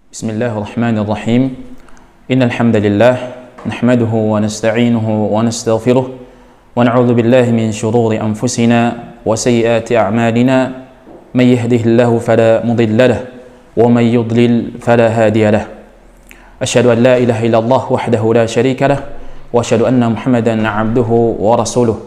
بسم الله الرحمن الرحيم إن الحمد لله نحمده ونستعينه ونستغفره ونعوذ بالله من شرور أنفسنا وسيئات أعمالنا من يهده الله فلا مضل له ومن يضلل فلا هادي له أشهد أن لا إله إلا الله وحده لا شريك له وأشهد أن محمدا عبده ورسوله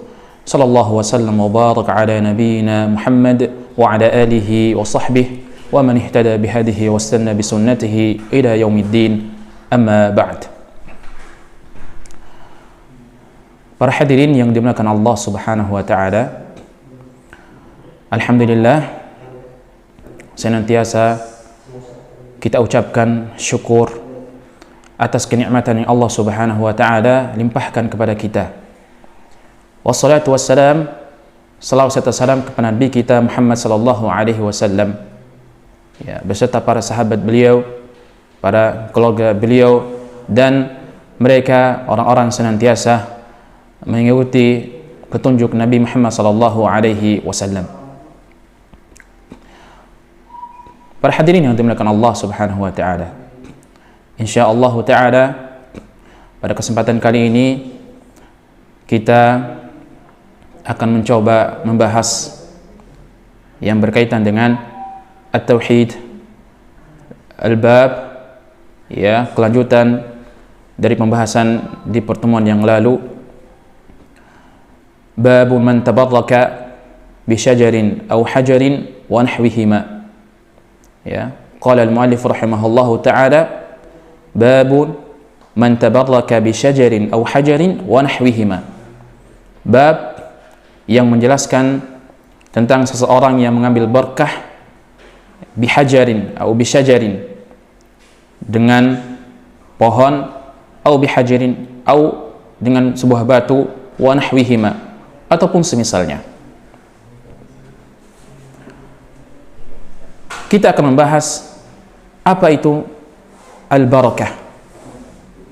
صلى الله وسلم وبارك على نبينا محمد وعلى آله وصحبه ومن اهتدى بهديه واستنى بسنته إلى يوم الدين أما بعد. Para hadirin yang dimuliakan Allah Subhanahu wa taala, alhamdulillah senantiasa kita ucapkan syukur atas kenikmatan yang Allah Subhanahu wa taala limpahkan kepada kita. Wassalatu wassalam, salawat serta salam kepada Nabi kita Muhammad sallallahu alaihi wasallam, ya, beserta para sahabat beliau, para keluarga beliau, dan mereka orang-orang senantiasa mengikuti petunjuk Nabi Muhammad sallallahu alaihi wasallam. Para hadirin yang dimuliakan Allah Subhanahu wa taala, insyaallah taala pada kesempatan kali ini kita akan mencoba membahas yang berkaitan dengan At-Tauhid, Al-Bab, ya, kelanjutan dari pembahasan di pertemuan yang lalu. Babu man tabarraka bi syajarin aw hajarin wa nahwihima. Ya, qala al-muallif rahimahullahu ta'ala, babu man tabarraka bi syajarin aw hajarin wa nahwihima. Bab yang menjelaskan tentang seseorang yang mengambil berkah bihajarin atau bisyajarin, dengan pohon, atau bihajarin atau dengan sebuah batu, wa nahwihima, ataupun semisalnya. Kita akan membahas apa itu al-barakah,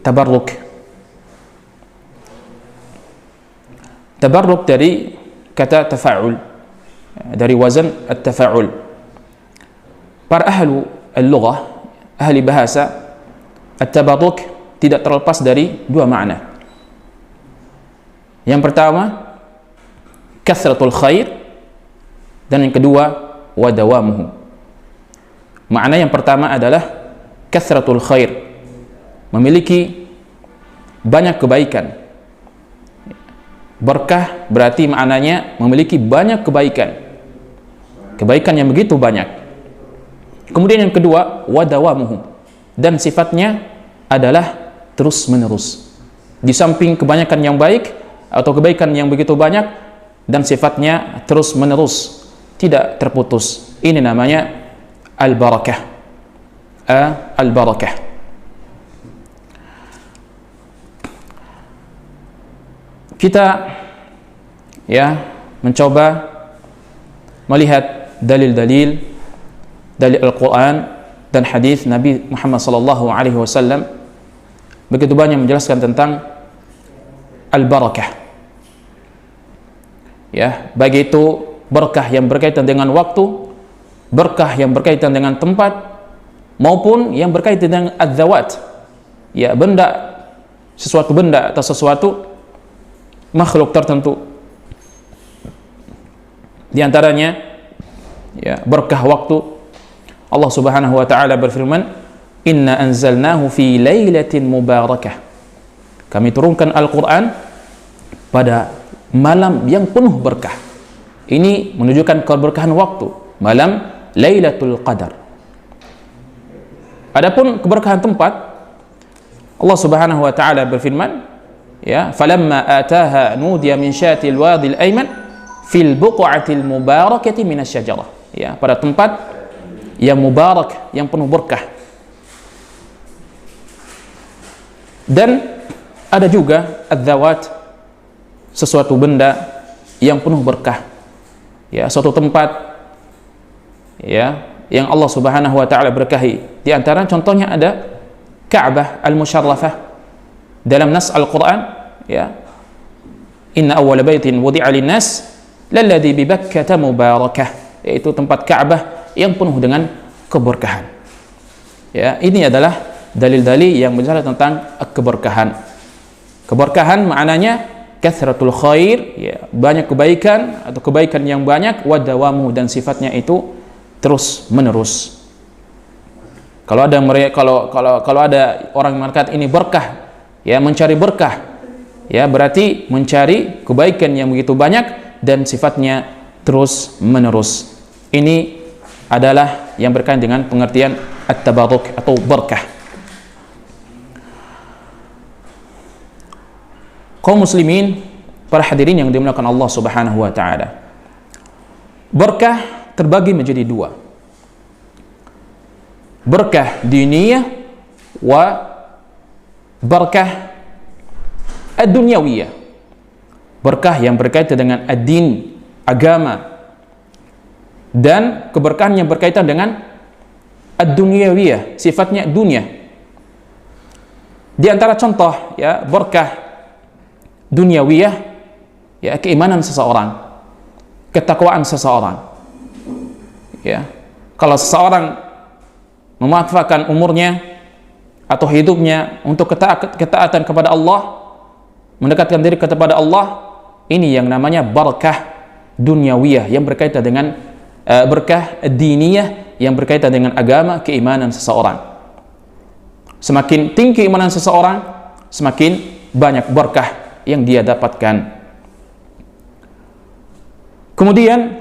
tabarruk. Tabarruk dari kata tafa'ul, dari wazan at-tafa'ul. Para ahlu al-lughah, ahli bahasa, at-tabarruk tidak terlepas dari dua makna. Yang pertama, kathratul khair, dan yang kedua, wadawamuhu. Makna yang pertama adalah kathratul khair, memiliki banyak kebaikan. Berkah berarti maknanya memiliki banyak kebaikan, kebaikan yang begitu banyak. Kemudian yang kedua, wadawamuhu, dan sifatnya adalah terus menerus. Di samping kebanyakan yang baik atau kebaikan yang begitu banyak, dan sifatnya terus menerus, tidak terputus. Ini namanya al-barakah. Al-barakah. Kita mencoba melihat dalil-dalil Al-Quran dan hadis Nabi Muhammad sallallahu alaihi wasallam, begitu banyak menjelaskan tentang al-barakah. Ya, baik itu berkah yang berkaitan dengan waktu, berkah yang berkaitan dengan tempat, maupun yang berkaitan dengan adzawat, ya, benda, sesuatu benda atau sesuatu makhluk tertentu. Di antaranya, ya, berkah waktu. Allah Subhanahu wa taala berfirman, "Inna anzalnahu fi lailatin mubarakah." Kami turunkan Al-Qur'an pada malam yang penuh berkah. Ini menunjukkan keberkahan waktu, malam Lailatul Qadar. Adapun keberkahan tempat, Allah Subhanahu wa taala berfirman, ya, falamma ataha nudiya min syatil wadil ayman fil buq'atil mubarakati minasyajarah. Ya, pada tempat yang mubarak, yang penuh berkah. Dan ada juga adzawat, sesuatu benda yang penuh berkah. Ya, suatu tempat, ya, yang Allah Subhanahu wa taala berkahi. Di antara contohnya ada Ka'bah al-Musyarrafah. Dalam nas Al-Quran, ya, inna awwala baitin wudi'a lin-nas lalladzi bi Bakkah mubarakah, yaitu tempat Ka'bah yang penuh dengan keberkahan. Ya, ini adalah dalil-dalil yang bicara tentang keberkahan. Keberkahan maknanya kathratul khair, ya, banyak kebaikan atau kebaikan yang banyak, wa dawamu, dan sifatnya itu terus menerus. Kalau ada kalau ada orang mengatakan ini berkah, ya, mencari berkah, ya, berarti mencari kebaikan yang begitu banyak dan sifatnya terus menerus. Ini adalah yang berkaitan dengan pengertian at-tabarruk atau berkah. Kaum muslimin, para hadirin yang dimuliakan Allah Subhanahu wa taala. Berkah terbagi menjadi dua. Berkah diniyah wa berkah ad-dunyawiyah. Berkah yang berkaitan dengan ad-din, agama, dan keberkahan yang berkaitan dengan ad-dunyawiyah, sifatnya dunia. Di antara contoh, ya, berkah dunyawiyah, ya, keimanan seseorang, ketakwaan seseorang. Ya, kalau seseorang memanfaatkan umurnya atau hidupnya untuk ketaatan kepada Allah, mendekatkan diri kepada Allah, ini yang namanya berkah dunyawiyah yang berkaitan dengan berkah diniyah yang berkaitan dengan agama, keimanan seseorang. Semakin tinggi keimanan seseorang, semakin banyak berkah yang dia dapatkan. Kemudian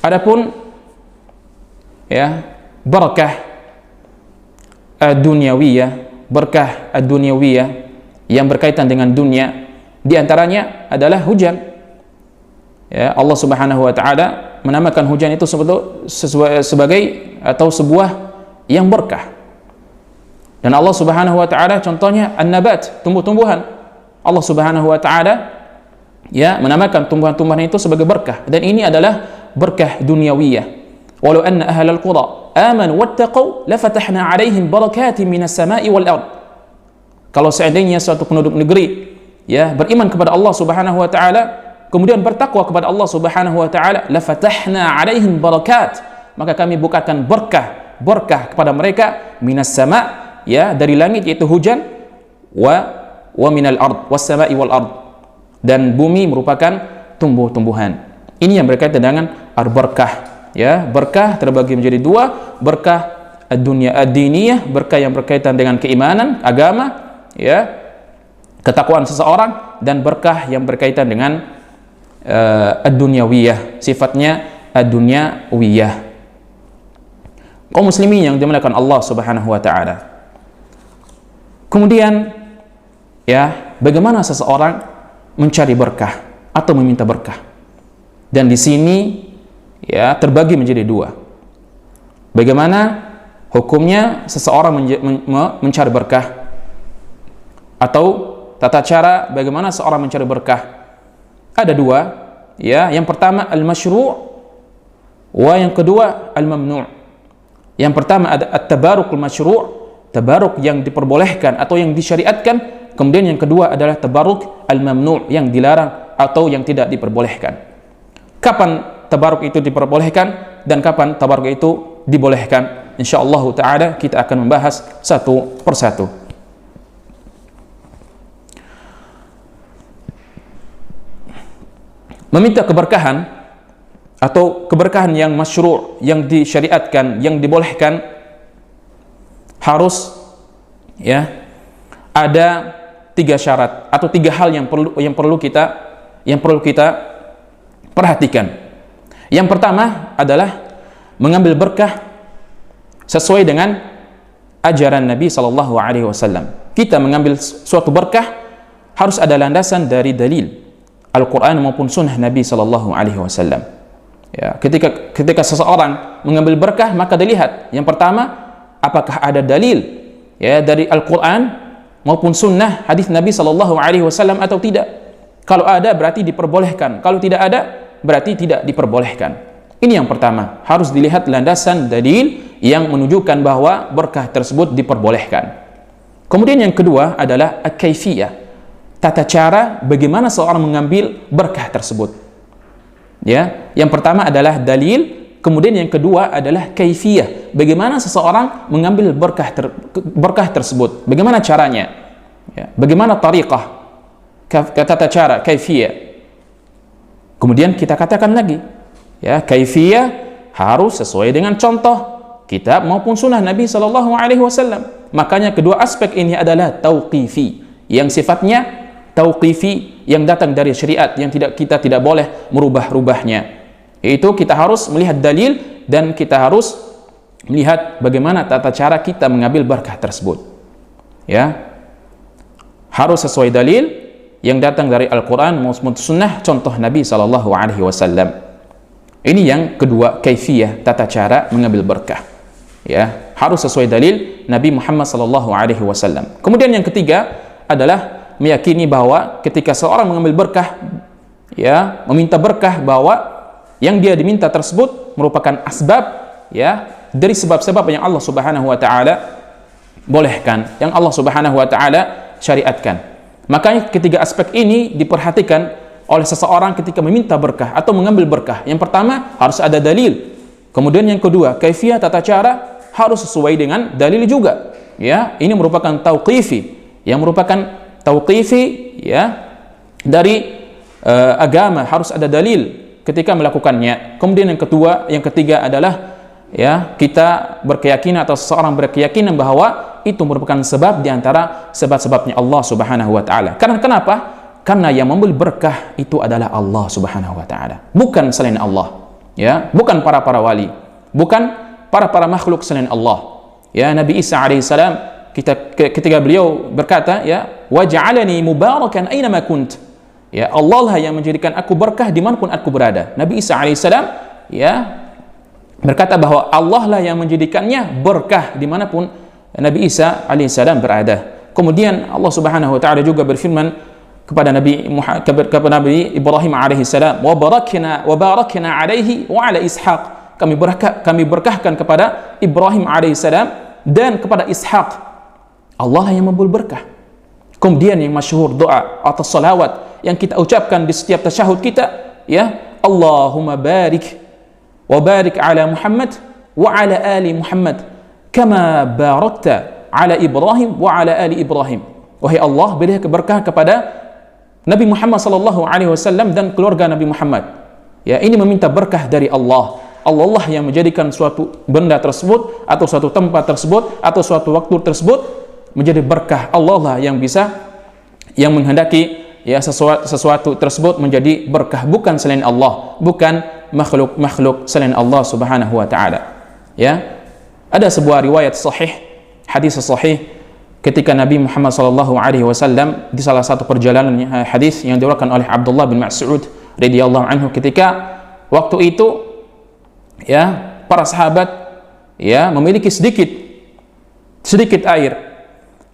adapun, ya, berkah dunyawiyah, berkah dunyawiyah yang berkaitan dengan dunia, di antaranya adalah hujan. Ya, Allah Subhanahu wa taala menamakan hujan itu sebagai atau sebuah yang berkah. Dan Allah Subhanahu wa taala contohnya an-nabat, tumbuh-tumbuhan. Allah Subhanahu wa taala, ya, menamakan tumbuhan-tumbuhan itu sebagai berkah, dan ini adalah berkah dunyawiyah. Walau anna ahlal qura amanu wattaqu lafatahna 'alaihim barakatin minas sama'i wal ard. Kalau seandainya suatu penduduk negeri, ya, beriman kepada Allah Subhanahu wa taala, kemudian bertakwa kepada Allah Subhanahu wa taala, lafatahna 'alaihim barakat, maka kami bukakan berkah kepada mereka, minas sama', ya, dari langit yaitu hujan, wa minal ard, was sama'i wal ard, dan bumi merupakan tumbuh-tumbuhan. Ini yang berkaitan dengan berkah. Ya, berkah terbagi menjadi dua, berkah dunia ad-diniyah, berkah yang berkaitan dengan keimanan, agama, ya, ketakwaan seseorang, dan berkah yang berkaitan dengan ad-dunyawiyah, sifatnya ad-dunyawiyah. Kaum muslimin yang dimuliakan Allah Subhanahu wa taala. Kemudian, ya, bagaimana seseorang mencari berkah atau meminta berkah? Dan di sini, ya, terbagi menjadi dua. Bagaimana hukumnya seseorang mencari berkah, atau tata cara bagaimana seorang mencari berkah? Ada dua, ya. Yang pertama al-masyru', wa yang kedua al-mamnu'. Yang pertama ada at-tabarukul masyru', tabaruk yang diperbolehkan atau yang disyariatkan. Kemudian yang kedua adalah tabaruk al-mamnu', yang dilarang atau yang tidak diperbolehkan. Kapan tabaruk itu diperbolehkan dan kapan tabaruk itu dibolehkan? Insyaallah taala kita akan membahas satu persatu. Meminta keberkahan atau keberkahan yang masyru', yang disyariatkan, yang dibolehkan, harus, ya, ada 3 syarat atau 3 hal yang perlu kita perhatikan. Yang pertama adalah mengambil berkah sesuai dengan ajaran Nabi sallallahu alaihi wasallam. Kita mengambil suatu berkah harus ada landasan dari dalil Al-Qur'an maupun sunnah Nabi sallallahu alaihi wasallam. Ya, ketika seseorang mengambil berkah, maka dilihat yang pertama, apakah ada dalil, ya, dari Al-Qur'an maupun sunnah hadis Nabi sallallahu alaihi wasallam atau tidak. Kalau ada berarti diperbolehkan, kalau tidak ada berarti tidak diperbolehkan. Ini yang pertama, harus dilihat landasan dalil yang menunjukkan bahwa berkah tersebut diperbolehkan. Kemudian yang kedua adalah al-kaifiyah, tata cara bagaimana seorang mengambil berkah tersebut. Ya, yang pertama adalah dalil Kemudian yang kedua adalah kaifiyah. Bagaimana seseorang mengambil berkah tersebut? Bagaimana caranya? Ya, bagaimana tariqah? Tata cara, kaifiyah. Kemudian kita katakan lagi, ya, kaifiyah harus sesuai dengan contoh kitab maupun sunnah Nabi sallallahu alaihi wasallam. Makanya kedua aspek ini adalah tauqifi, yang sifatnya tauqifi, yang datang dari syariat, yang kita tidak boleh merubah-rubahnya. Yaitu kita harus melihat dalil dan kita harus melihat bagaimana tata cara kita mengambil berkah tersebut. Ya. Harus sesuai dalil yang datang dari Al-Qur'an maupun sunnah contoh Nabi sallallahu alaihi wasallam. Ini yang kedua, kaifiyah, tata cara mengambil berkah. Ya, harus sesuai dalil Nabi Muhammad sallallahu alaihi wasallam. Kemudian yang ketiga adalah meyakini bahwa ketika seorang mengambil berkah, ya, meminta berkah, bahwa yang dia diminta tersebut merupakan asbab, ya, dari sebab-sebab yang Allah Subhanahu wa taala bolehkan, yang Allah Subhanahu wa taala syariatkan. Makanya ketiga aspek ini diperhatikan oleh seseorang ketika meminta berkah atau mengambil berkah. Yang pertama, harus ada dalil. Kemudian yang kedua, kaifiyah, tata cara harus sesuai dengan dalil juga. Ya, ini merupakan tauqifi, yang merupakan tauqifi, ya, dari agama, harus ada dalil ketika melakukannya. Kemudian yang ketiga adalah, ya, kita berkeyakinan atau seseorang berkeyakinan bahwa itu merupakan sebab di antara sebab-sebabnya Allah Subhanahu wa taala. Karena kenapa? Karena yang memberi berkah itu adalah Allah Subhanahu wa taala, bukan selain Allah. Ya, bukan para wali, bukan para makhluk selain Allah. Ya, Nabi Isa alaihissalam ketika beliau berkata, ya, waj'alani mubarakan aina ma kunt. Ya, Allah lah yang menjadikan aku berkah dimanapun aku berada. Nabi Isa alaihissalam, ya, berkata bahwa Allah lah yang menjadikannya berkah dimanapun Nabi Isa alaihissalam berada. Kemudian Allah Subhanahu wa taala juga berfirman kepada Nabi Ibrahim alaihissalam, wa barakna alaihi wa ala Ishaq. Kami berkahkan kepada Ibrahim alaihissalam dan kepada Ishaq. Allah lah yang memberi berkah. Kemudian yang masyhur doa atau salawat yang kita ucapkan di setiap tasyahud kita, ya, Allahumma barik wa barik ala Muhammad wa ala ali Muhammad kama barakta ala Ibrahim wa ala ali Ibrahim. Wahai Allah, beri berkah kepada Nabi Muhammad sallallahu alaihi wasallam dan keluarga Nabi Muhammad. Ya, ini meminta berkah dari Allah. Allah lah yang menjadikan suatu benda tersebut atau suatu tempat tersebut atau suatu waktu tersebut menjadi berkah. Allah lah yang bisa, yang menghendaki, ya, sesuatu tersebut menjadi berkah, bukan selain Allah, bukan makhluk selain Allah Subhanahu wa taala. Ya. Ada sebuah riwayat sahih, hadis sahih ketika Nabi Muhammad sallallahu alaihi wasallam di salah satu perjalanan hadis yang diriwayatkan oleh Abdullah bin Mas'ud radhiyallahu anhu, ketika waktu itu, ya, para sahabat, ya, memiliki sedikit air.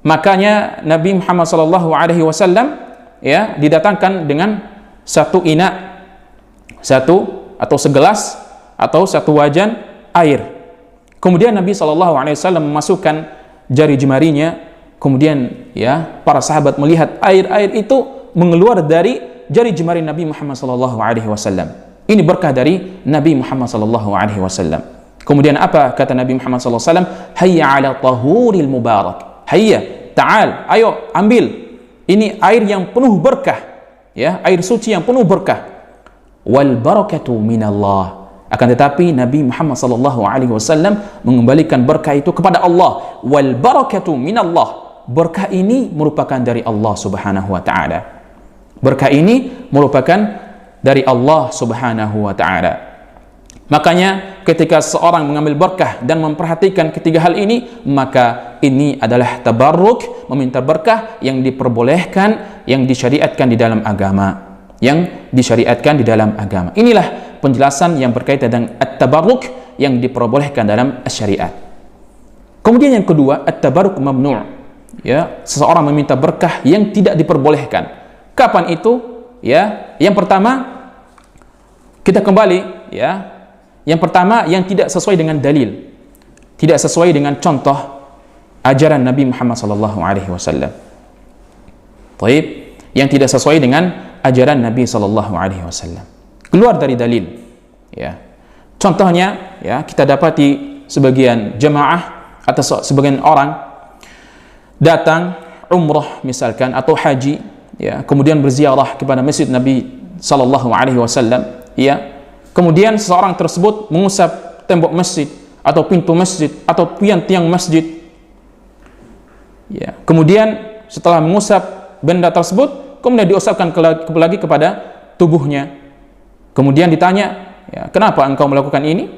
Makanya Nabi Muhammad sallallahu alaihi wasallam, ya, didatangkan dengan satu atau segelas atau satu wajan air. Kemudian Nabi sallallahu alaihi wasallam memasukkan jari jemarinya. Kemudian, ya, para sahabat melihat air itu mengeluar dari jari jemari Nabi Muhammad sallallahu alaihi wasallam. Ini berkah dari Nabi Muhammad sallallahu alaihi wasallam. Kemudian apa kata Nabi Muhammad sallallahu alaihi wasallam? Hayya 'ala tahuril mubarak. Hayya, ta'al, ayo ambil. Ini air yang penuh berkah, ya, air suci yang penuh berkah. Wal barakatu minallah. Akan tetapi Nabi Muhammad sallallahu alaihi wasallam mengembalikan berkah itu kepada Allah. Wal barakatu minallah. Berkah ini merupakan dari Allah Subhanahu wa taala. Berkah ini merupakan dari Allah Subhanahu wa taala. Makanya ketika seorang mengambil berkah dan memperhatikan ketiga hal ini, maka ini adalah tabarruk, meminta berkah yang diperbolehkan, yang disyariatkan di dalam agama. Inilah penjelasan yang berkaitan dengan at-tabarruk yang diperbolehkan dalam syariat. Kemudian yang kedua, at-tabarruk mamnu'. Ya, seseorang meminta berkah yang tidak diperbolehkan. Kapan itu? Ya, yang pertama kita kembali, ya. Yang pertama yang tidak sesuai dengan dalil, tidak sesuai dengan contoh ajaran Nabi Muhammad sallallahu alaihi wasallam. Baik, yang tidak sesuai dengan ajaran Nabi sallallahu alaihi wasallam. Keluar dari dalil, ya. Contohnya, ya, kita dapati sebagian jemaah atau sebagian orang datang umrah misalkan atau haji, ya, kemudian berziarah kepada masjid Nabi sallallahu alaihi wasallam, ya. Kemudian seseorang tersebut mengusap tembok masjid atau pintu masjid atau tiang masjid. Ya, kemudian setelah mengusap benda tersebut, kemudian diusapkan lagi kepada tubuhnya. Kemudian ditanya, ya, kenapa engkau melakukan ini?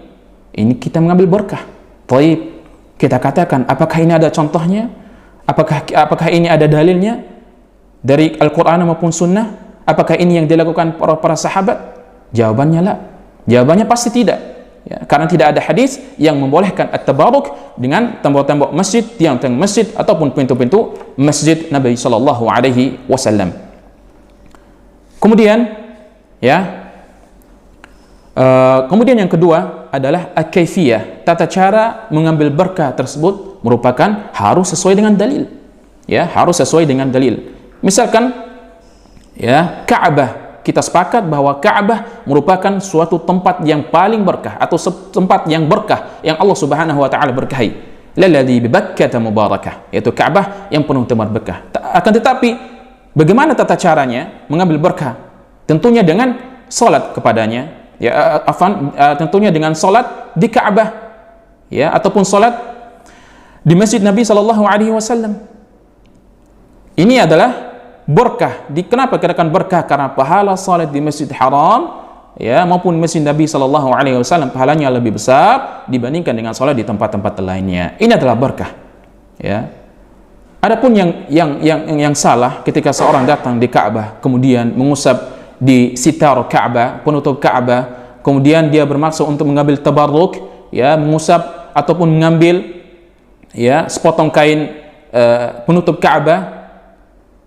Ini kita mengambil berkah. Taib. Kita katakan, apakah ini ada contohnya? Apakah ini ada dalilnya dari Al-Quran maupun Sunnah? Apakah ini yang dilakukan para sahabat? Jawabannya la. Jawabannya pasti tidak, ya, karena tidak ada hadis yang membolehkan at-tabaruk dengan tembok-tembok masjid, tiang-tiang masjid ataupun pintu-pintu masjid Nabi sallallahu alaihi wasallam. Kemudian, ya, kemudian yang kedua adalah al-kaifiyah. Tata cara mengambil berkah tersebut merupakan harus sesuai dengan dalil, ya, harus sesuai dengan dalil. Misalkan, ya, Ka'bah, kita sepakat bahwa Ka'bah merupakan suatu tempat yang paling berkah atau tempat yang berkah yang Allah Subhanahu wa taala berkahi. Lalladzi bi Bakkah mubarakah, yaitu Ka'bah yang penuh tempat berkah. Akan tetapi bagaimana tata caranya mengambil berkah? Tentunya dengan salat kepadanya, ya, tentunya dengan salat di Ka'bah, ya, ataupun salat di Masjid Nabi sallallahu alaihi wasallam. Ini adalah berkah. Kenapa katakan berkah? Karena pahala salat di Masjid Haram, ya, maupun Masjid Nabi sallallahu alaihi wasallam pahalanya lebih besar dibandingkan dengan salat di tempat-tempat lainnya. Ini adalah berkah, ya. Adapun yang salah ketika seorang datang di Ka'bah kemudian mengusap di sitar Ka'bah, penutup Ka'bah, kemudian dia bermaksud untuk mengambil tabarruk, ya, mengusap ataupun mengambil, ya, sepotong kain penutup Ka'bah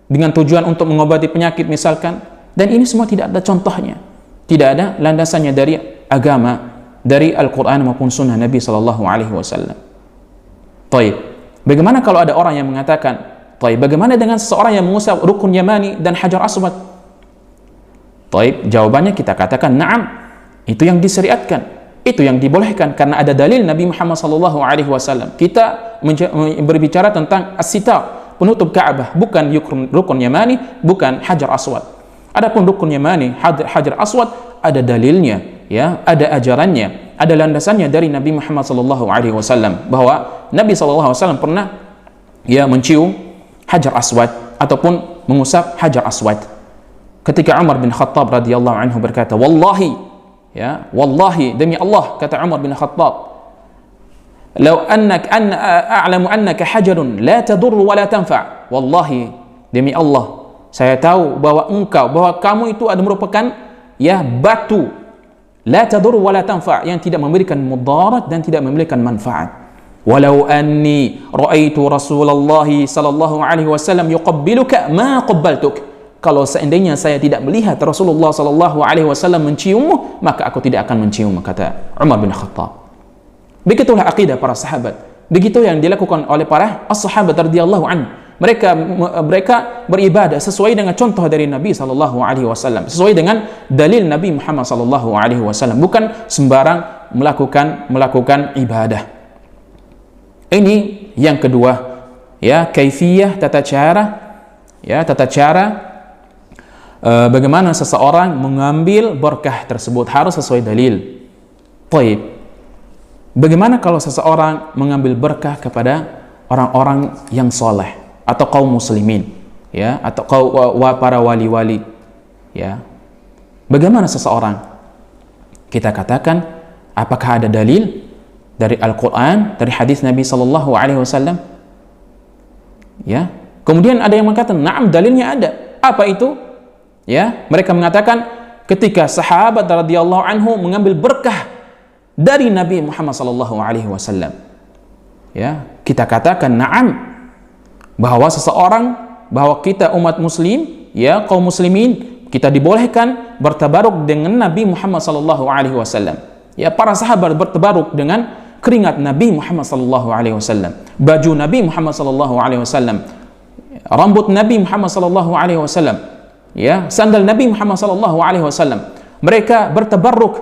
dengan tujuan untuk mengobati penyakit misalkan, dan ini semua tidak ada contohnya, tidak ada landasannya dari agama, dari Al-Quran maupun Sunnah Nabi sallallahu alaihi wasallam. Taib. Bagaimana kalau ada orang yang mengatakan, taib, bagaimana dengan seseorang yang mengusap rukun Yamani dan Hajar Aswad? Taib, jawabannya kita katakan, na'am, itu yang disyariatkan, itu yang dibolehkan karena ada dalil Nabi Muhammad sallallahu alaihi wasallam. Kita berbicara tentang as-sitar, penutup Ka'bah, bukan rukun Yamani, bukan Hajar Aswad. Adapun rukun Yamani, Hajar Aswad, ada dalilnya, ya, ada ajarannya, ada landasannya dari Nabi Muhammad sallallahu alaihi wasallam bahwa Nabi sallallahu alaihi wasallam pernah, ya, mencium Hajar Aswad ataupun mengusap Hajar Aswad. Ketika Umar bin Khattab radhiyallahu anhu berkata, wallahi, ya, wallahi, demi Allah, kata Umar bin Khattab, "Lau a'lamu annaka hajarun la tadur wa la tanfa." Wallahi, demi Allah, saya tahu bahwa kamu itu ada merupakan, ya, batu, la tadur wa la tanfa, yang tidak memberikan mudarat dan tidak memberikan manfaat. Walau anni ra'aitu Rasulullah sallallahu alaihi wasallam yuqabbiluka ma qabbaltuk. Kalau seandainya saya tidak melihat Rasulullah sallallahu alaihi wasallam menciummu, maka aku tidak akan menciummu, kata Umar bin Khattab. Begitulah akidah para sahabat. Begitu yang dilakukan oleh para as-sahabat radhiyallahu anhu. Mereka beribadah sesuai dengan contoh dari Nabi sallallahu alaihi wasallam, sesuai dengan dalil Nabi Muhammad sallallahu alaihi wasallam, bukan sembarang melakukan ibadah. Ini yang kedua, ya, kaifiyah, tata cara, ya, tata cara bagaimana seseorang mengambil berkah tersebut harus sesuai dalil. Taib. Bagaimana kalau seseorang mengambil berkah kepada orang-orang yang soleh atau kaum muslimin, ya, atau para wali-wali, ya? Bagaimana seseorang? Kita katakan, apakah ada dalil dari Al-Quran, dari hadis Nabi sallallahu alaihi wasallam? Ya. Kemudian ada yang mengatakan, na'am, dalilnya ada. Apa itu? Ya, mereka mengatakan ketika sahabat radhiyallahu anhu mengambil berkah dari Nabi Muhammad sallallahu alaihi wasallam. Ya, kita katakan na'am, bahwa kita umat muslim, ya, kaum muslimin, kita dibolehkan bertabaruk dengan Nabi Muhammad sallallahu alaihi wasallam. Ya, para sahabat bertabaruk dengan keringat Nabi Muhammad sallallahu alaihi wasallam, baju Nabi Muhammad sallallahu alaihi wasallam, rambut Nabi Muhammad sallallahu alaihi wasallam, ya, sandal Nabi Muhammad sallallahu alaihi wasallam. Mereka bertabarruk,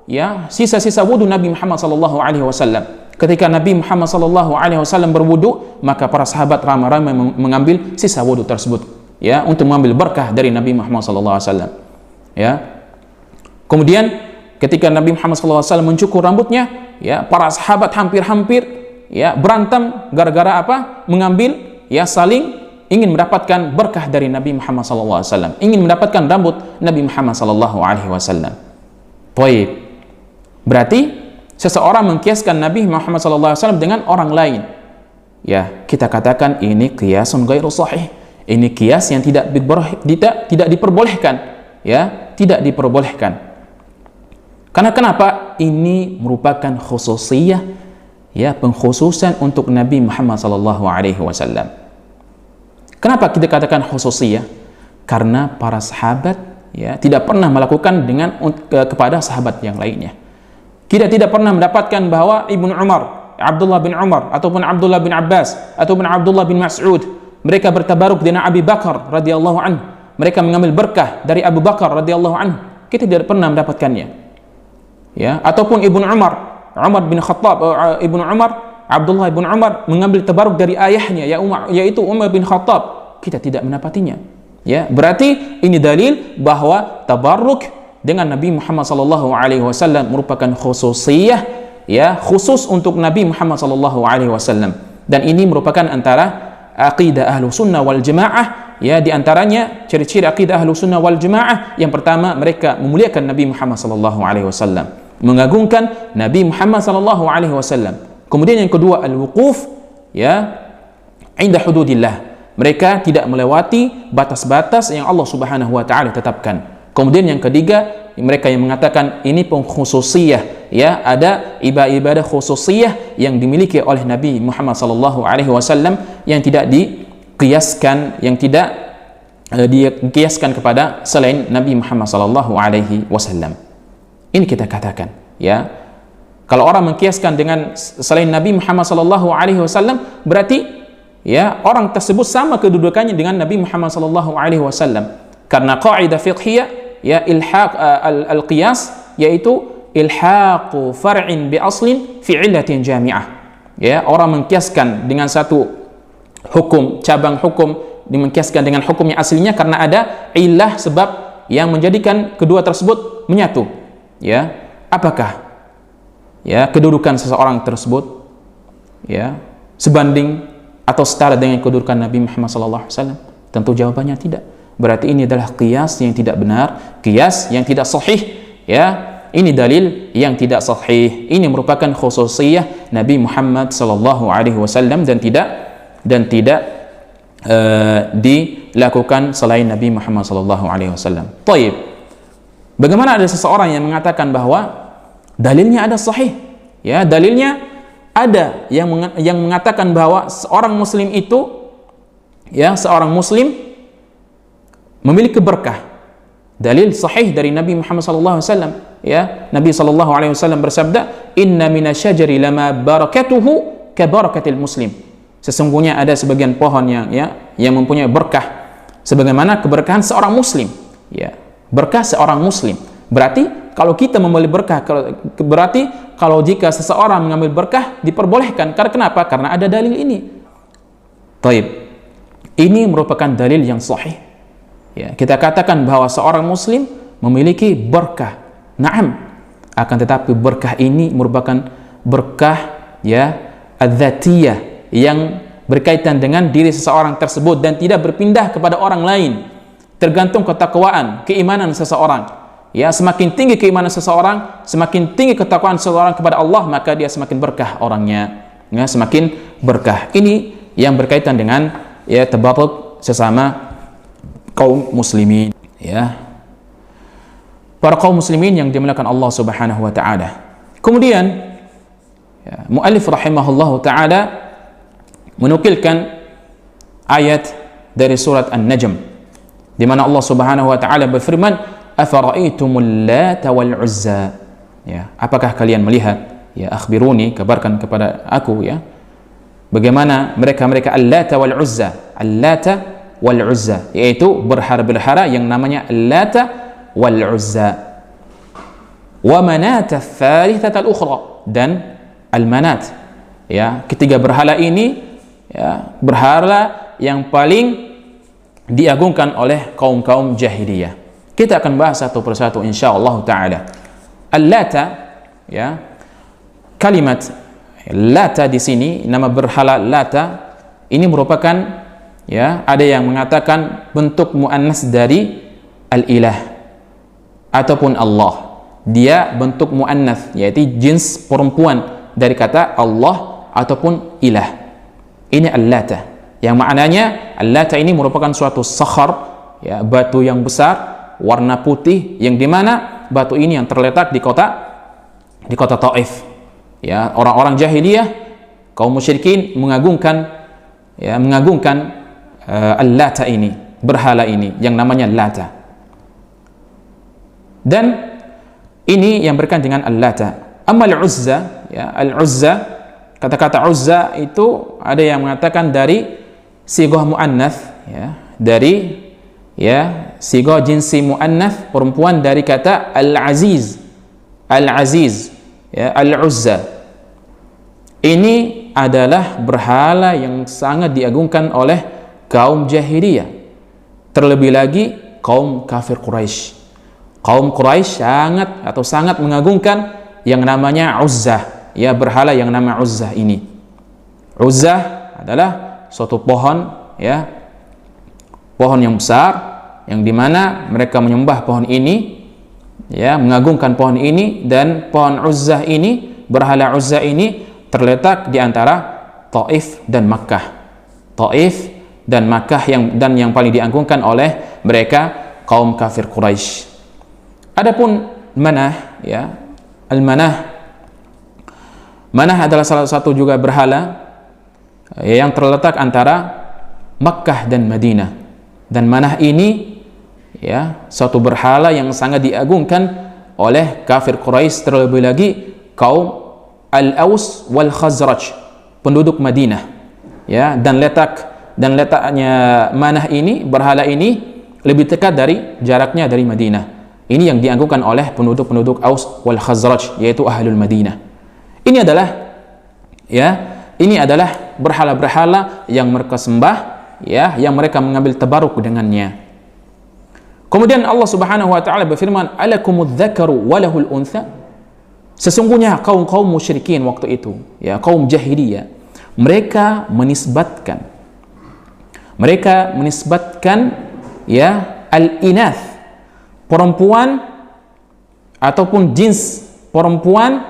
ya sisa-sisa wudu Nabi Muhammad sallallahu alaihi wasallam. Ketika Nabi Muhammad sallallahu alaihi wasallam berwudu, maka para sahabat ramai-ramai mengambil sisa wudu tersebut, ya, untuk mengambil berkah dari Nabi Muhammad sallallahu alaihi wasallam. Ya. Kemudian ketika Nabi Muhammad sallallahu alaihi wasallam mencukur rambutnya, ya, para sahabat hampir-hampir, ya, berantem gara-gara apa? Mengambil, ya, saling ingin mendapatkan berkah dari Nabi Muhammad sallallahu alaihi wasallam, ingin mendapatkan rambut Nabi Muhammad sallallahu alaihi wasallam. Baik. Berarti seseorang mengkiaskan Nabi Muhammad sallallahu alaihi wasallam dengan orang lain. Ya, kita katakan ini qiyasun ghairu sahih. Ini kias yang tidak diperbolehkan, ya, tidak diperbolehkan. Karena kenapa? Ini merupakan khususiyah, ya, pengkhususan untuk Nabi Muhammad sallallahu alaihi wasallam. Kenapa kita katakan khususiyah? Karena para sahabat, ya, tidak pernah melakukan dengan kepada sahabat yang lainnya. Kita tidak pernah mendapatkan bahwa Ibnu Umar, Abdullah bin Umar, ataupun Abdullah bin Abbas, ataupun Abdullah bin Mas'ud, mereka bertabaruk dengan Abu Bakar radhiyallahu anhu. Mereka mengambil berkah dari Abu Bakar radhiyallahu anhu. Kita tidak pernah mendapatkannya. Ya, ataupun Ibnu Umar, Umar bin Khattab, Ibnu Umar, Abdullah bin Umar mengambil tabaruk dari ayahnya, yaitu Umar bin Khattab. Kita tidak mendapatinya. Ya, berarti ini dalil bahwa tabarruk dengan Nabi Muhammad sallallahu alaihi wasallam merupakan khususiyah, ya, khusus untuk Nabi Muhammad sallallahu alaihi wasallam. Dan ini merupakan antara aqidah Ahlussunnah wal Jamaah, ya, di antaranya ciri-ciri aqidah Ahlussunnah wal Jamaah. Yang pertama, mereka memuliakan Nabi Muhammad sallallahu alaihi wasallam, mengagungkan Nabi Muhammad sallallahu alaihi wasallam. Kemudian yang kedua, al-wuquf, ya, inda hududillah. Mereka tidak melewati batas-batas yang Allah Subhanahu wa taala tetapkan. Kemudian yang ketiga, mereka yang mengatakan ini pengkhususiyah, ya, ada ibadah khususiyah yang dimiliki oleh Nabi Muhammad sallallahu alaihi wasallam yang tidak diqiyaskan, yang tidak diqiyaskan kepada selain Nabi Muhammad sallallahu alaihi wasallam. Ini kita katakan, ya. Kalau orang mengkiaskan dengan selain Nabi Muhammad sallallahu alaihi wasallam, berarti, ya, orang tersebut sama kedudukannya dengan Nabi Muhammad sallallahu alaihi wasallam. Karena kaidah fiqhiyah, ya, ilhaq al-qiyas, yaitu ilhaqu far'in bi aslin fi illatin jami'ah. Ya, orang mengkiaskan dengan satu hukum, cabang hukum, dimengkiaskan dengan hukum yang aslinya karena ada illah, sebab yang menjadikan kedua tersebut menyatu. Ya, apakah, ya, kedudukan seseorang tersebut, ya, sebanding atau setara dengan kedudukan Nabi Muhammad sallallahu alaihi wasallam? Tentu jawabannya tidak. Berarti ini adalah qiyas yang tidak benar, qiyas yang tidak sahih, ya. Ini dalil yang tidak sahih. Ini merupakan khususiyah Nabi Muhammad sallallahu alaihi wasallam dan tidak dilakukan selain Nabi Muhammad sallallahu alaihi wasallam. Baik. Bagaimana ada seseorang yang mengatakan bahwa dalilnya ada sahih? Ya, dalilnya ada yang mengatakan bahwa seorang muslim itu, ya, seorang muslim memiliki berkah. Dalil sahih dari Nabi Muhammad sallallahu alaihi wasallam, ya. Nabi sallallahu alaihi wasallam bersabda, "Inna minasyajari lama barakatuhu ka barakatil muslim." Sesungguhnya ada sebagian pohon yang mempunyai berkah sebagaimana keberkahan seorang muslim, ya. Berkah seorang muslim. Berarti kalau kita membeli berkah, berarti kalau jika seseorang mengambil berkah diperbolehkan. Karena kenapa? Karena ada dalil ini. Taib. Ini merupakan dalil yang sahih. Ya, kita katakan bahwa seorang muslim memiliki berkah. Naam. Akan tetapi berkah ini merupakan berkah, ya, adzatiyah, yang berkaitan dengan diri seseorang tersebut dan tidak berpindah kepada orang lain. Tergantung ketakwaan, keimanan seseorang. Ya, semakin tinggi keimanan seseorang, semakin tinggi ketakwaan seseorang kepada Allah, maka dia semakin berkah orangnya. Ya, semakin berkah. Ini yang berkaitan dengan, ya, tabarruk sesama kaum muslimin, ya, para kaum muslimin yang dimuliakan Allah Subhanahu wa taala. Kemudian, ya, muallif rahimahullahu taala menukilkan ayat dari surat An-Najm di mana Allah Subhanahu wa taala berfirman, "Afara'aitumul Lata wal Uzza?" Ya, apakah kalian melihat, ya, akhbiruni, kabarkan kepada aku, ya, bagaimana mereka Al-Lata wal Uzza. Al-Lata wal Uzza, yaitu berhala-berhala yang namanya Lata wal Uzza. wa manat ats-tsalitsata al-ukhra, dan al-manat, ya, ketiga berhala ini, ya, berhala yang paling diagungkan oleh kaum-kaum jahiliyah. Kita akan bahas satu persatu insyaallah taala. Al-Lata, ya, kalimat Lata di sini, nama berhala Lata ini merupakan, ya, ada yang mengatakan bentuk muannas dari al-ilah ataupun Allah. Dia bentuk muannas, yaitu jenis perempuan dari kata Allah ataupun ilah. Ini Al-Lata, yang maknanya Al-Lata ini merupakan suatu sakhar, ya, batu yang besar warna putih, yang dimana batu ini yang terletak di kota Taif. Ya, orang-orang jahiliyah, kaum musyrikin mengagungkan Al-Lata ini, berhala ini yang namanya Lata. Dan ini yang berkaitan dengan Al-Lata. Amma Al-Uzza, ya, Al-Uzza, kata-kata Uzza itu ada yang mengatakan dari sigah muannats, ya, dari, ya, sigah jinsi muannats perempuan dari kata Al-Aziz, ya, Al-Uzza. Ini adalah berhala yang sangat diagungkan oleh kaum jahiliyah, terlebih lagi kaum kafir Quraisy. Kaum Quraisy sangat mengagungkan yang namanya Uzzah, ya, berhala yang nama Uzzah ini. Uzzah adalah suatu pohon, ya, pohon yang besar, yang dimana mereka menyembah pohon ini, ya, mengagungkan pohon ini. Dan pohon Uzzah ini, berhala Uzzah ini terletak di antara Taif dan Makkah. Taif dan Makkah yang paling diagungkan oleh mereka kaum kafir Quraisy. Adapun Manah, ya, Al-Manah, Manah adalah salah satu juga berhala yang terletak antara Makkah dan Madinah. Dan Manah ini, ya, suatu berhala yang sangat diagungkan oleh kafir Quraisy, terlebih lagi kaum Al-Aus wal Khazraj, penduduk Madinah, ya. Dan letaknya Manah ini, berhala ini lebih dekat jaraknya dari Madinah. Ini yang diagungkan oleh penduduk Aus wal Khazraj, yaitu ahlul Madinah. Ini adalah berhala-berhala yang mereka sembah, ya, yang mereka mengambil tabaruk dengannya. Kemudian Allah Subhanahu wa taala berfirman, "Alakumudz dzakaru wa lahul untha?" Sesungguhnya kaum musyrikin waktu itu, ya, kaum jahiliyah, mereka menisbatkan, ya, al-inath, perempuan ataupun jins perempuan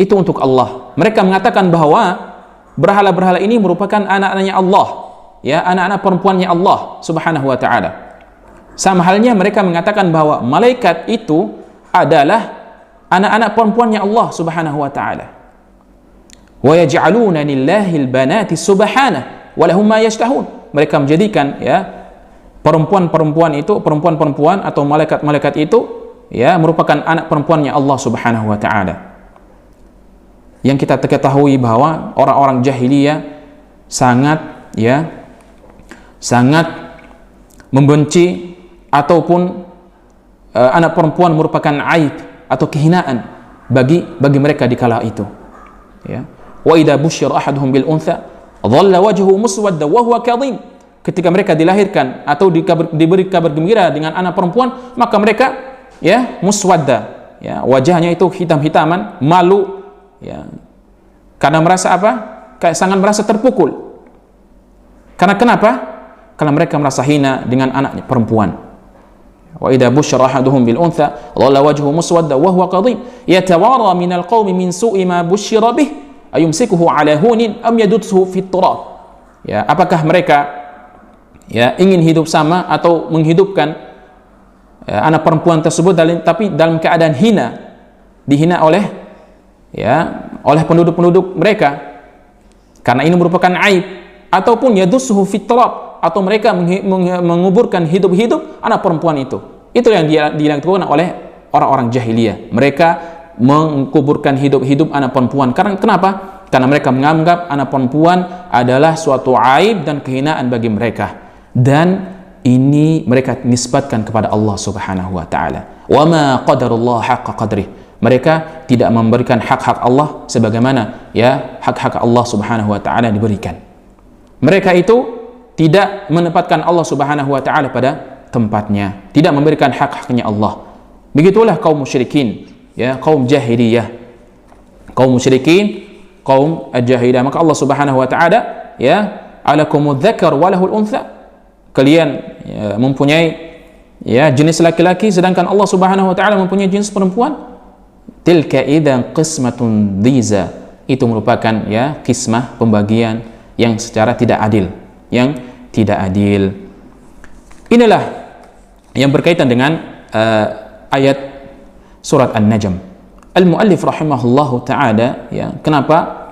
itu untuk Allah. Mereka mengatakan bahwa berhala-berhala ini merupakan anak-anaknya Allah, ya, anak-anak perempuannya Allah Subhanahu wa taala. Sama halnya mereka mengatakan bahwa malaikat itu adalah anak-anak perempuannya Allah Subhanahu wa taala. Wa yaj'aluna lillahi al-banati subhanahu wa lahum ma yashtahun. Mereka menjadikan, ya, perempuan-perempuan atau malaikat-malaikat itu, ya, merupakan anak perempuannya Allah Subhanahu wa taala. Yang kita ketahui bahwa orang-orang jahiliyah sangat membenci ataupun anak perempuan merupakan aib atau kehinaan bagi mereka di kala itu, ya. Wa idza busyira ahaduhum bil untha dhalla wajhuhu muswadda wa huwa kadhim. Ketika mereka dilahirkan atau diberi kabar gembira dengan anak perempuan, maka mereka, ya, muswadda, ya, wajahnya itu hitam-hitaman, malu, ya, karena merasa apa? Sangat merasa terpukul. Karena kenapa? Karena mereka merasa hina dengan anaknya perempuan. Wa idza busyira ahaduhum bil untha dhalla wajhuhu muswadda wa huwa kadhim yatawara minal qaumi min su'i ma busyira bih ayumsikuhu ala hunin am yaduthu fit turab. Ya, apakah mereka, ya, ingin hidup sama atau menghidupkan, ya, anak perempuan tersebut tapi dalam keadaan dihina oleh penduduk-penduduk mereka, karena ini merupakan aib, ataupun yadussuhu fit turab, atau mereka menguburkan hidup-hidup anak perempuan itu. Itu yang dilakukan oleh orang-orang jahiliyah. Mereka menguburkan hidup-hidup anak perempuan. Karena kenapa? Karena mereka menganggap anak perempuan adalah suatu aib dan kehinaan bagi mereka. Dan ini mereka nisbatkan kepada Allah Subhanahu wa taala. Wa ma qadarullah haqqa qadrih. Mereka tidak memberikan hak-hak Allah sebagaimana ya hak-hak Allah Subhanahu wa taala diberikan. Mereka itu tidak menempatkan Allah Subhanahu wa taala pada tempatnya, tidak memberikan hak-haknya Allah. Begitulah kaum musyrikin, ya, kaum jahiliyah. Kaum musyrikin, kaum jahiliyah. Maka Allah Subhanahu wa taala, ya, alakumudz dzakar wa lahul untha. Kalian ya, mempunyai ya jenis laki-laki sedangkan Allah Subhanahu wa taala mempunyai jenis perempuan. Tilka idzan qismatun dhiza. Itu merupakan ya kismah pembagian yang secara tidak adil, yang tidak adil. Inilah yang berkaitan dengan ayat surat An-Najm. Al-muallif rahimahullahu ta'ala ya, kenapa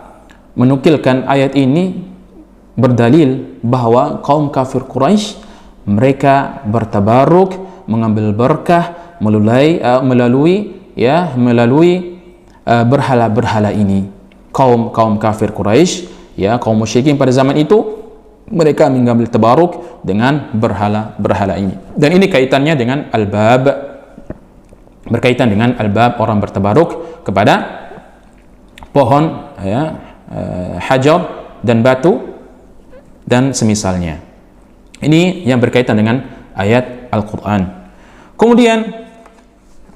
menukilkan ayat ini berdalil bahwa kaum kafir Quraisy mereka bertabaruk, mengambil berkah melalui berhala-berhala ini. Kaum kafir Quraisy ya, kaum musyrikin pada zaman itu mereka mengambil tabaruk dengan berhala-berhala ini. Dan ini kaitannya dengan al-bab, berkaitan dengan al-bab, orang bertabaruk kepada pohon ya, hajar dan batu dan semisalnya. Ini yang berkaitan dengan ayat Al-Qur'an. Kemudian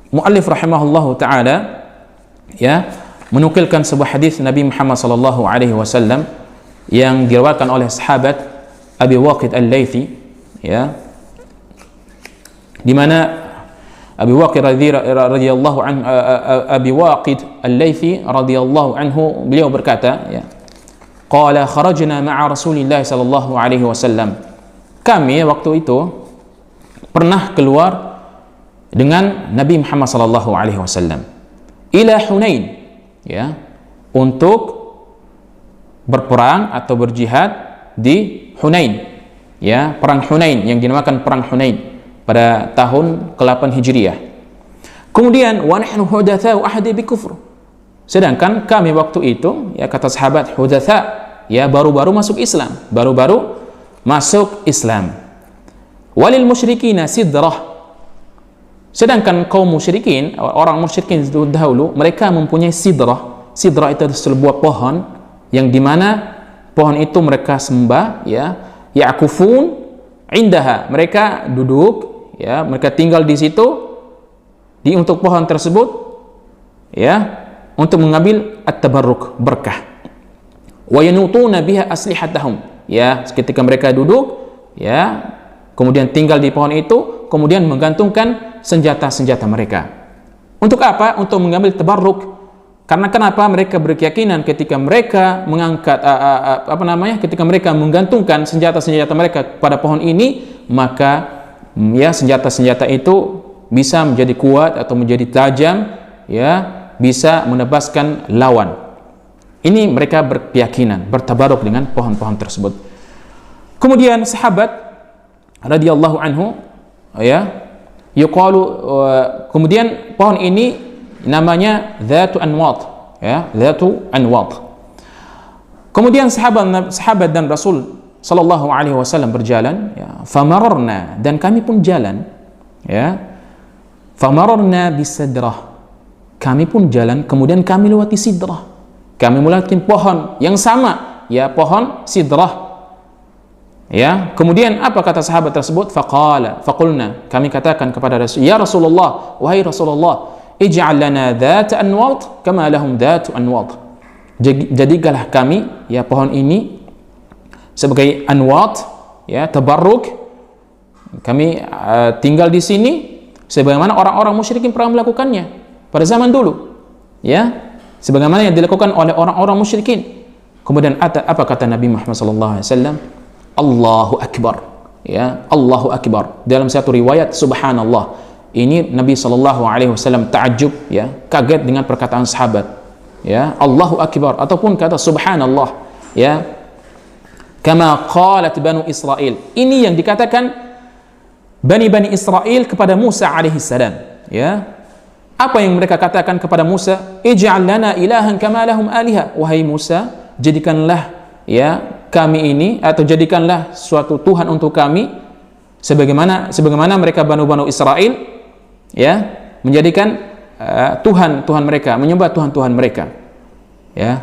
muallif rahimahullahu taala ya menukilkan sebuah hadis Nabi Muhammad sallallahu alaihi wasallam yang diriwayatkan oleh sahabat Abi Waqid Al-Laythi ya, di mana Abi Waqid radhiyallahu anhu, Abi Waqid Al-Laythi radhiyallahu anhu, beliau berkata ya, qala kharajna ma'a Rasulillah sallallahu alaihi wasallam. Kami waktu itu pernah keluar dengan Nabi Muhammad sallallahu alaihi wasallam ila Hunain ya, untuk berperang atau berjihad di Hunain ya, perang Hunain yang dinamakan perang Hunain pada tahun ke-8 Hijriah. Kemudian wa nahnu hudatsa'u ahdi bi kufr. Sedangkan kami waktu itu ya, kata sahabat, hudatsa ya baru-baru masuk Islam, baru-baru masuk Islam. Walil musyrikina sidrah. Sedangkan kaum musyrikin, orang musyrikin dahulu, mereka mempunyai sidrah. Sidrah itu sebuah pohon yang dimana pohon itu mereka sembah ya, ya'kufun indaha, mereka duduk ya, mereka tinggal di situ untuk pohon tersebut ya, untuk mengambil at-tabarruk, berkah. Wa yanutuna biha aslihatahum ya, ketika mereka duduk ya, kemudian tinggal di pohon itu, kemudian menggantungkan senjata-senjata mereka. Untuk apa? Untuk mengambil tabarruk. Karena kenapa? Mereka berkeyakinan ketika mereka mengangkat ketika mereka menggantungkan senjata-senjata mereka pada pohon ini, maka ya senjata-senjata itu bisa menjadi kuat atau menjadi tajam ya, bisa menebaskan lawan. Ini mereka berkeyakinan, bertabaruk dengan pohon-pohon tersebut. Kemudian sahabat radhiyallahu anhu ya, yuqalu kemudian pohon ini namanya Dzatu Anwat ya, Dzatu Anwat. Kemudian sahabat dan Rasul sallallahu alaihi wasallam berjalan ya, famararna, dan kami pun jalan ya, famararna bisadrah, kami pun jalan, kemudian kami lewati sidrah, kami melewati pohon yang sama ya, pohon sidrah ya. Kemudian apa kata sahabat tersebut? Faqulna, kami katakan kepada Rasul, ya Rasulullah, wahai Rasulullah, ij'al lana dzata anwat kama lahum dzatu anwat. Jadikanlah kami ya pohon ini sebagai anwat ya, tabarruk. Kami tinggal di sini sebagaimana orang-orang musyrikin pernah melakukannya pada zaman dulu ya, sebagaimana yang dilakukan oleh orang-orang musyrikin. Kemudian apa kata Nabi Muhammad sallallahu alaihi wasallam? Allahu Akbar ya, Allahu Akbar. Dalam satu riwayat subhanallah. Ini Nabi sallallahu alaihi wasallam ta'ajjub ya, kaget dengan perkataan sahabat ya, Allahu Akbar ataupun kata subhanallah ya, kama qalat banu Israel. Ini yang dikatakan Bani Israel kepada Musa alaihi salam ya. Apa yang mereka katakan kepada Musa? Ij'al lana ilahan kama lahum aliha. Wahai Musa, jadikanlah ya kami ini, atau jadikanlah suatu Tuhan untuk kami sebagaimana mereka Banu Israel ya, menjadikan Tuhan mereka, menyembah Tuhan mereka. Ya.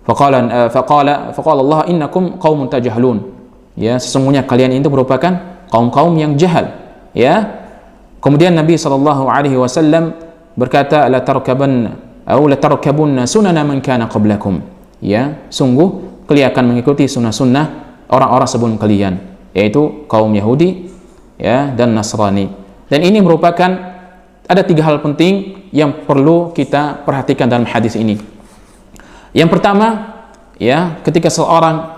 Faqala Allah innakum qaumun tajhalun. Ya, sesungguhnya kalian itu merupakan kaum-kaum yang jahal. Ya. Kemudian Nabi SAW berkata, la tarkabunna sunana man kana qablakum. Ya, sungguh kalian akan mengikuti sunnah-sunnah orang-orang sebelum kalian, yaitu kaum Yahudi, ya, dan Nasrani. Dan ini merupakan ada 3 hal penting yang perlu kita perhatikan dalam hadis ini. Yang pertama, ya, ketika seorang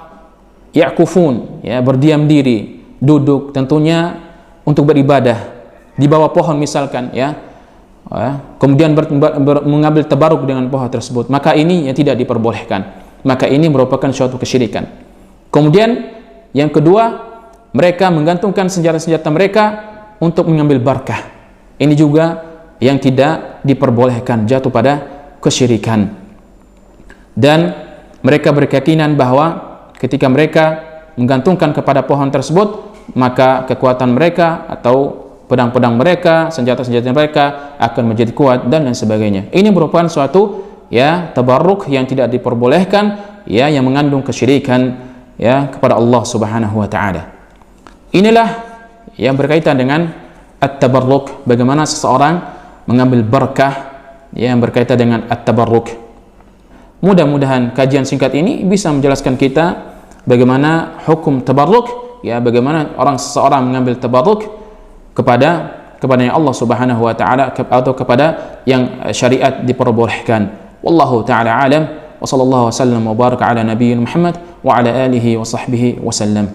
ya'kufun, ya, berdiam diri, duduk tentunya untuk beribadah di bawah pohon misalkan, ya, kemudian mengambil tabaruk dengan pohon tersebut, maka ini yang tidak diperbolehkan. Maka ini merupakan suatu kesyirikan. Kemudian yang kedua, mereka menggantungkan senjata-senjata mereka untuk mengambil barakah. Ini juga yang tidak diperbolehkan, jatuh pada kesyirikan. Dan mereka berkeyakinan bahwa ketika mereka menggantungkan kepada pohon tersebut, maka kekuatan mereka atau pedang-pedang mereka, senjata-senjata mereka akan menjadi kuat dan lain sebagainya. Ini merupakan suatu, ya, tabarruk yang tidak diperbolehkan, ya, yang mengandung kesyirikan, ya, kepada Allah Subhanahu wa taala. Inilah yang berkaitan dengan at-tabarruk, bagaimana seseorang mengambil berkah, ya, yang berkaitan dengan at-tabarruk. Mudah-mudahan kajian singkat ini bisa menjelaskan kita bagaimana hukum tabarruk, ya, bagaimana seseorang mengambil tabarruk kepada Allah Subhanahu wa taala atau kepada yang syariat diperbolehkan. Wallahu taala alam wa sallallahu wasallam wa baraka ala nabiyina Muhammad wa ala alihi wa sahbihi wasallam.